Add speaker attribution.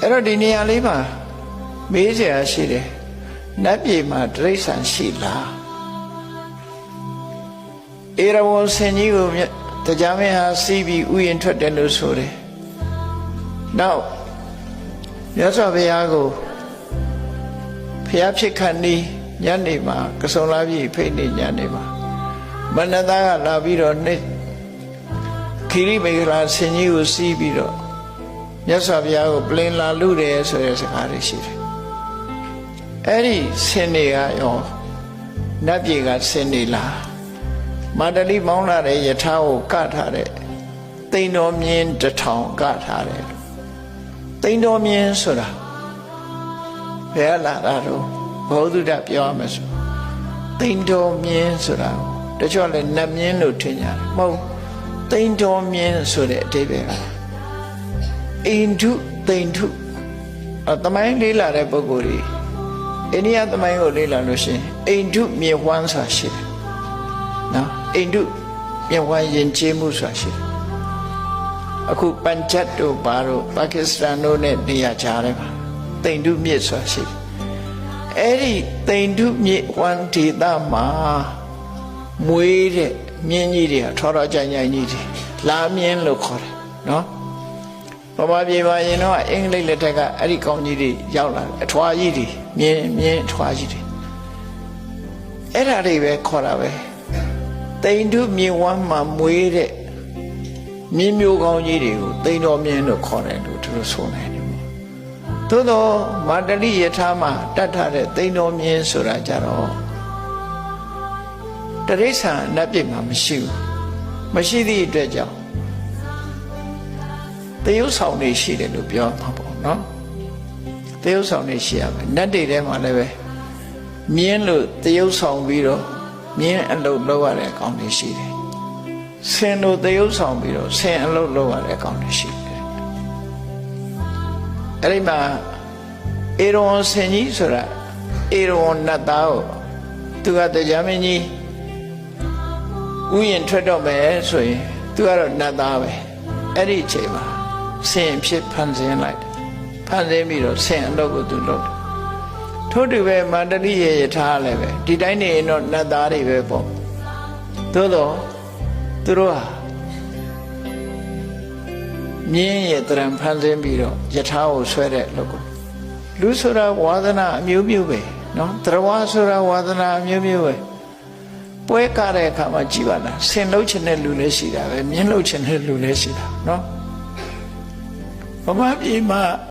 Speaker 1: အဲ့တော့ဒီနေရာလေးမှာမေးစရာရှိတယ်နတ်ပြည်မှာတိရစ္ဆာန်ရှိလားဧရဝံဆင်ကြီးကိုတရားမင်းဟာစီးပြီးဥယျာဉ်ထွက်တယ်လို့ဆိုတယ်နောက်မြတ်စွာဘုရားကိုဖျားဖြစ်ခတ်နီးညနေမှာကစုံလာပြီဖိတ်နေညနေမှာမနတကလာပြီးတော့နှစ်ခိရိမေခလာဆင်ကြီးကိုစီးပြီးတော့မြတ်စွာဘုရားကိုပလင်လာလူတယ်ဆိုတဲ့စကားတွေရှိတယ်အဲ့ဒီဆင်တွေကရောနတ်ပြည်ကဆင်နေလားမာတလိမောင်းလာတဲ့ယထာကိုကထားတဲ့သိန်းတော်မြင်းတစ်ထောင်ကထားတယ်သိန်းတော်မြင်းဆိုတာဘယ်လာတာတော့ဘောဓုတပြောရမယ်ဆိုသိန်းတော်မြင်းဆိုတာတချို့လည်းနတ်မြင်းလို့ထင်ကြတယ်မဟုတ်သိန်းတော်မြင်းဆိုတဲ့အဓိပ္ပာယ်ကအိန္ဒုသိန်းထုသမိုင်းလေးလာတဲ့ပုဂ္ဂိုလ်တွေအိန္ဒိယသမိုင်းကိုလေးလာလို့ရှိရင်အိန္ဒုမြေဝမ်းဆိုတာရှိတယ်နော်အိန္ဒုမြေဝမ်းယဉ်ကျေးမှုဆိုတာရှိတယ်အခုပန်ဂျပ်တို့ဘာတို့ပါကစ္စတန်တို့နဲ့နေရာခြားတယ်မှာသိန္ဒုမြစ်ဆိုတာရှိတယ်အဲ့ဒီသိန္ဒုမြစ်ဝမ်းဒေသမှာမွေးတဲ့မြင်းကြီးတွေကထော်တော်ကြိုင်ကြိုင်ကြီးတွေလာမြင်းလို့ခေါ်တယ်နော်ဗမာပြည်မှာရင်တော့အင်္ဂလိပ်လက်ထက်ကအဲ့ဒီကောင်းကြီးတွေရောက်လာအထွားကြီးတွေမြင်းအထွားကြီးတွေအဲ့ဒါတွေပဲခေါ်တာပဲသိန္ဒုမြေဝမ်းမှာမွေးတဲ့မြင်းမျိုးကောင်းကြီးတွေကိုသိန်းတော်မြင်းလို့ခေါ်တယ်လို့သူတို့ဆိုနေတယ်သို့တော့မာတလိယထာမှာတတ်ထားတဲ့သိန်းတော်မြင်းဆိုတာကြတော့တရိစ္ဆာန်နတ်ပြည်မှာမရှိဘူးမရှိသည့်အတွက်ကြောင့်တယုတ်ဆောင်နေရှိတယ်လို့ပြောမှာပေါ့နော်တယုတ်ဆောင်နေရှိရမယ်နတ်တွေထဲမှာလည်းပဲမြင်းလို့တယုတ်ဆောင်ပြီးတော့မြင်းအလုပ်လုပ်ရတဲ့အကောင်တွေရှိတယ်ဆင်လို့တယုတ်ဆောင်ပြီးတော့ဆင်အလုပ်လုပ်ရတဲ့အကောင်တွေရှိတယ်အဲ့ဒီမှာဧရဝံဆင်ကြီးဆိုတာဧရဝံနတ်သားကိုသူကတရားမင်းကြီးဥယျာဉ်ထွက်တော့မယ်ဆိုရင်သူကတော့နတ်သားပဲအဲ့ဒီအချိန်မှာဆင်ဖြစ်ဖန်ဆင်းလိုက်ဖန်ဆင်းပြီးတော့ဆင်အလုပ်ကိုသူလုပ်တယ်ထို့တူပဲမာတလိရဲ့ယထာလည်းပဲဒီတိုင်းနေရင်တော့နတ်သားတွေပဲပေါ့သို့တော့သူတို့ဟာမြင်းရဲ့တရံဖန်ဆင်းပြီးတော့ယထာကိုဆွဲတဲ့လုပ်ကိုလူဆိုတာဝါသနာအမျိုးမျိုးပဲနော်တရဝဆိုတာဝါသနာအမျိုးမျိုးပဲပွဲကားတဲ့အခါမှာကြည်ပါလားဆင်လှုပ်ချင်တဲ့လူလည်းရှိတာပဲမြင်းလှုပ်ချင်တဲ့လူလည်းရှိတာနော်ဗမာပြည်မှာ